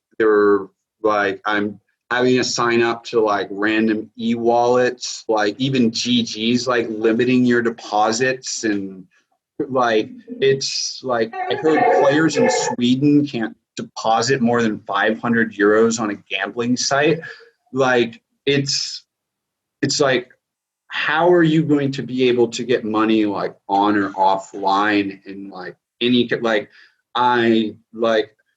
I'm having to sign up to like random e-wallets, like even GG's, like limiting your deposits. And like, it's like, I heard players in Sweden can't deposit more than 500 euros on a gambling site. Like, it's like, how are you going to be able to get money like on or offline in like any, like,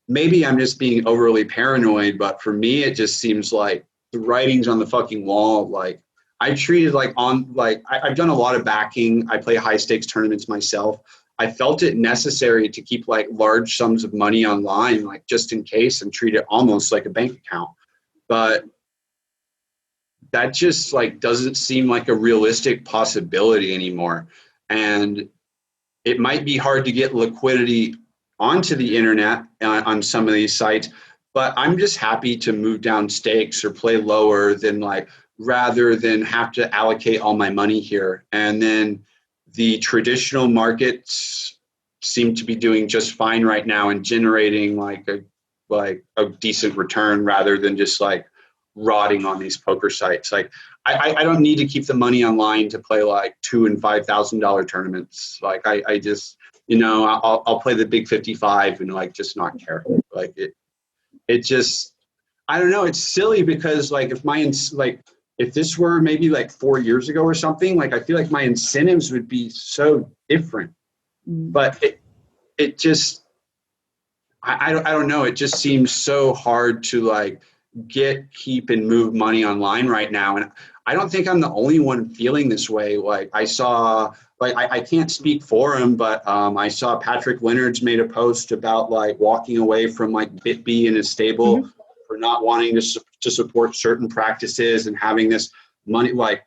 maybe I'm just being overly paranoid, but for me, it just seems like the writing's on the fucking wall. Like, I treated like I've done a lot of backing. I play high stakes tournaments myself. I felt it necessary to keep like large sums of money online, like just in case, and treat it almost like a bank account. But that just like doesn't seem like a realistic possibility anymore. And it might be hard to get liquidity onto the internet on some of these sites, but I'm just happy to move down stakes or play lower than like, rather than have to allocate all my money here. And then the traditional markets seem to be doing just fine right now and generating like a decent return rather than just like rotting on these poker sites. Like, I don't need to keep the money online to play like $2,000 and $5,000 tournaments. Like, I just, I'll play the big 55 and like just not care. Like it just, I don't know. It's silly because like if this were maybe like 4 years ago or something, like I feel like my incentives would be so different. But it just, I don't know. It just seems so hard to like keep and move money online right now. And I don't think I'm the only one feeling this way. Like I saw, like I can't speak for him, but I saw Patrick Leonard's made a post about like walking away from like BitB and his stable for not wanting to support certain practices and having this money. Like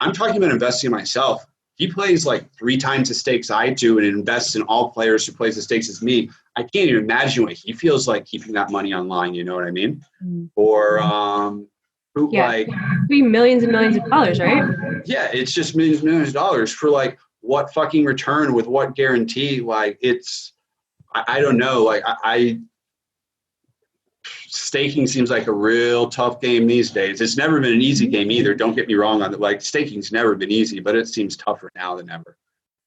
I'm talking about investing in myself. He plays like 3 times the stakes I do and invests in all players who plays the stakes as me. I can't even imagine what he feels like keeping that money online. You know what I mean? Or like be millions and millions of dollars, right? Yeah, it's just millions of dollars for like what fucking return with what guarantee? Like it's, I don't know. Like staking seems like a real tough game these days. It's never been an easy game either. Don't get me wrong on it. Like staking's never been easy, but it seems tougher now than ever.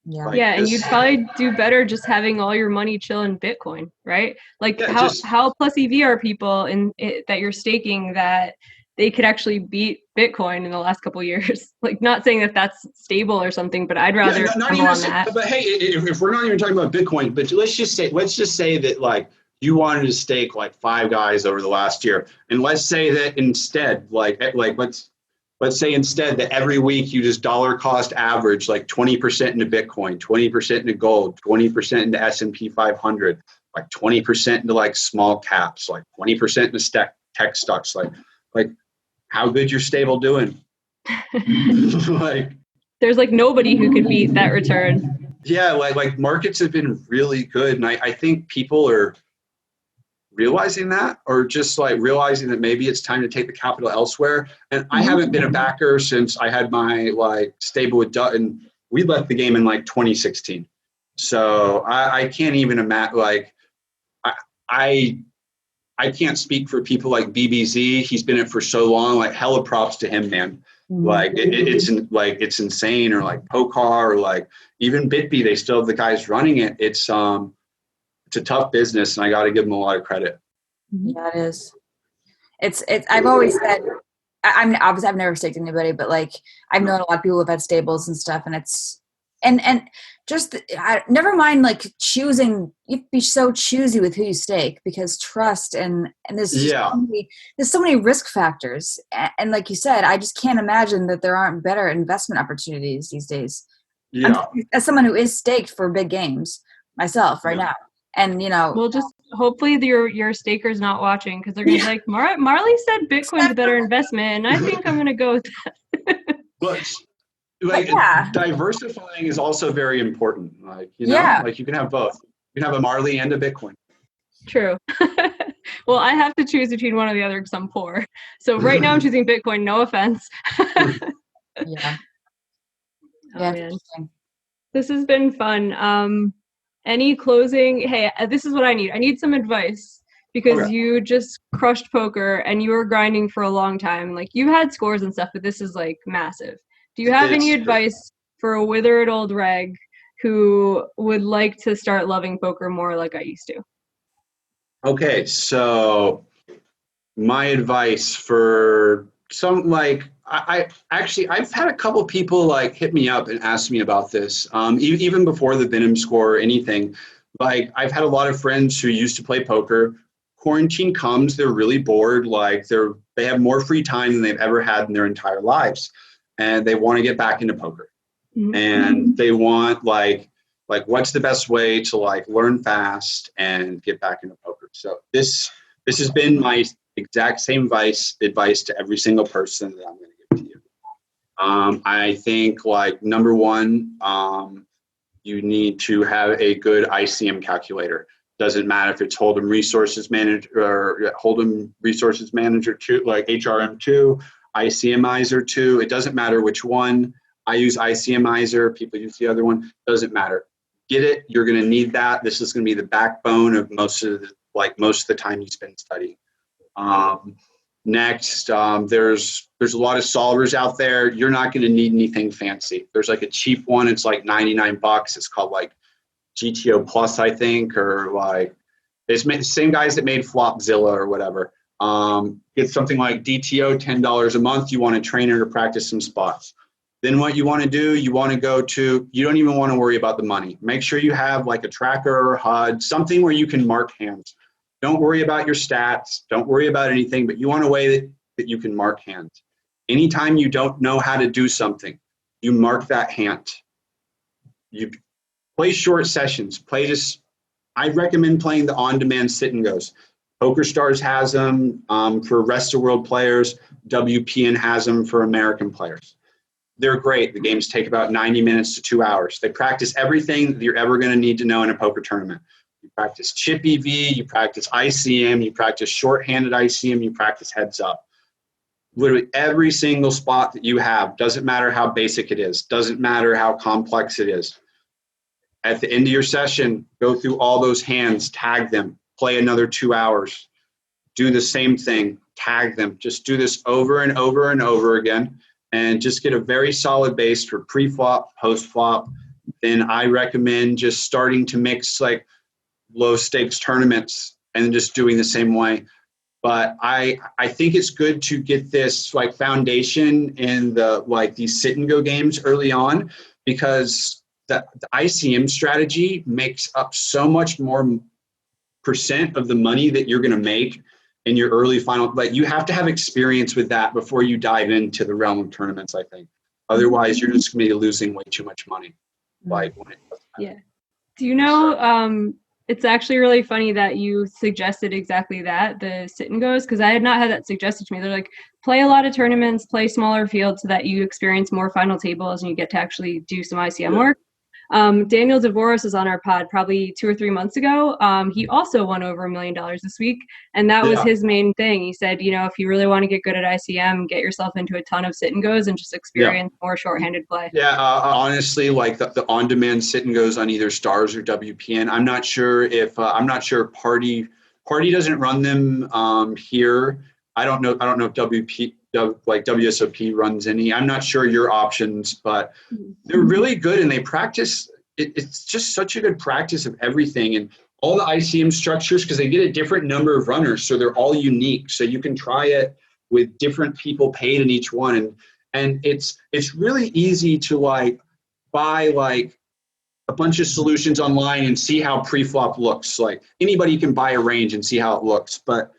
Yeah. Like and you'd probably do better just having all your money chill in Bitcoin, right? Like how plus EV are people that you're staking that they could actually beat Bitcoin in the last couple of years? Like not saying that that's stable or something, but I'd rather gamble on that. But hey, if we're not even talking about Bitcoin, but let's just say that like you wanted to stake like 5 guys over the last year, and let's say that instead, let's say instead that every week you just dollar cost average like 20% into Bitcoin, 20% into gold, 20% into S&P 500, like 20% into like small caps, like 20% into tech stocks. Like how good your stable doing? Like there's like nobody who could beat that return. Yeah, like markets have been really good, and I think people are realizing that, or just like realizing that maybe it's time to take the capital elsewhere. And I haven't been a backer since I had my like stable with Dutton. We left the game in like 2016, so I can't even imagine. Like I can't speak for people like BBZ. He's been in it for so long. Like hella props to him, man. Like it's insane. Or like Pokar, or like even BitB. They still have the guys running it. It's a tough business, and I got to give them a lot of credit. Yeah, it is. It's. I've always said, I'm obviously I've never staked anybody, but like I've known a lot of people who've had stables and stuff, and it's and just never mind like choosing. You'd be so choosy with who you stake because trust and there's so many risk factors, and like you said, I just can't imagine that there aren't better investment opportunities these days. Yeah, as someone who is staked for big games myself right now. And we'll just hopefully your staker's not watching because they're gonna be like, Marley said Bitcoin's a better investment, and I think I'm gonna go with that. But diversifying is also very important. Like like you can have both. You can have a Marley and a Bitcoin. True. Well, I have to choose between one or the other because I'm poor. So right now I'm choosing Bitcoin. No offense. Yeah. Man. This has been fun. Any closing? Hey, this is what I need. I need some advice. because you just crushed poker and you were grinding for a long time. Like, you had scores and stuff, but this is like massive. Do you have any advice for a withered old reg who would like to start loving poker more like I used to? Okay, so my advice for some, like, I've had a couple people like hit me up and ask me about this, even before the Venom score or anything. Like, I've had a lot of friends who used to play poker. Quarantine comes, they're really bored. Like, they have more free time than they've ever had in their entire lives, and they want to get back into poker. Mm-hmm. And they want like what's the best way to like learn fast and get back into poker. So this has been my exact same advice to every single person that I'm going to give to you. I think, like, number one, you need to have a good ICM calculator. Doesn't matter if it's Hold'em Resources Manager or Hold'em Resources Manager 2, like HRM2, ICMizer 2. It doesn't matter which one. I use ICMizer. People use the other one. Doesn't matter. Get it. You're going to need that. This is going to be the backbone of most of the time you spend studying. Next, there's a lot of solvers out there. You're not going to need anything fancy. There's like a cheap one. It's like $99. It's called like GTO Plus, I think, or like it's the same guys that made Flopzilla or whatever. Get something like DTO, $10 a month. You want to train her to practice some spots. Then what you want to do, you want to go to, you don't even want to worry about the money. Make sure you have like a tracker or HUD, something where you can mark hands. Don't worry about your stats. Don't worry about anything, but you want a way that you can mark hands. Anytime you don't know how to do something, you mark that hand. You play short sessions. I recommend playing the on-demand sit and goes. PokerStars has them for rest of world players. WPN has them for American players. They're great. The games take about 90 minutes to 2 hours. They practice everything that you're ever going to need to know in a poker tournament. You practice chip EV, you practice ICM, you practice shorthanded ICM, you practice heads up. Literally every single spot that you have, doesn't matter how basic it is, doesn't matter how complex it is. At the end of your session, go through all those hands, tag them, play another 2 hours, do the same thing, tag them. Just do this over and over and over again, and just get a very solid base for pre-flop, post-flop. Then I recommend just starting to mix like low stakes tournaments and just doing the same way. But I think it's good to get this like foundation in the like these sit and go games early on, because the ICM strategy makes up so much more percent of the money that you're going to make in your early final. But you have to have experience with that before you dive into the realm of tournaments, I think. Otherwise, you're just going to be losing way too much money. Like, yeah. Do you know, it's actually really funny that you suggested exactly that, the sit and goes, because I had not had that suggested to me. They're like, play a lot of tournaments, play smaller fields so that you experience more final tables and you get to actually do some ICM work. Daniel DeVoris was on our pod probably 2 or 3 months ago. He also won over $1 million this week, and that was his main thing. He said, you know, if you really want to get good at ICM, get yourself into a ton of sit and goes and just experience more shorthanded play. Yeah, honestly, like the on-demand sit and goes on either Stars or WPN. I'm not sure if Party doesn't run them here. I don't know if WSOP runs any. I'm not sure your options, but they're really good, and they practice. It's just such a good practice of everything and all the ICM structures, because they get a different number of runners, so they're all unique. So you can try it with different people paid in each one, and it's really easy to like buy like a bunch of solutions online and see how pre-flop looks. Like anybody can buy a range and see how it looks, but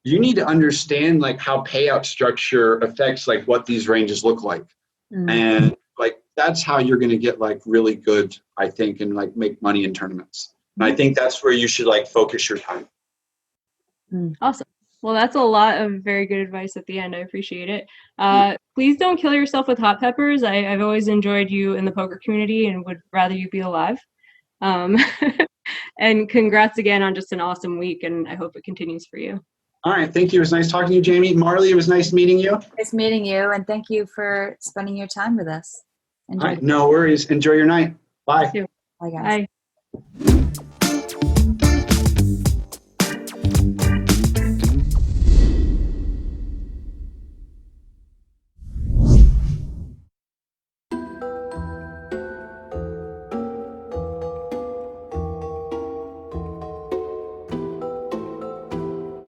you need to understand like how payout structure affects like what these ranges look like. And like that's how you're going to get like really good, I think, and like make money in tournaments. And I think that's where you should like focus your time. Awesome. Well, that's a lot of very good advice at the end. I appreciate it. Please don't kill yourself with hot peppers. I've always enjoyed you in the poker community and would rather you be alive. And congrats again on just an awesome week, and I hope it continues for you. All right. Thank you. It was nice talking to you, Jamie. Marle, it was nice meeting you. Nice meeting you, and thank you for spending your time with us. All right. No worries. Enjoy your night. Bye. Bye, guys. Bye.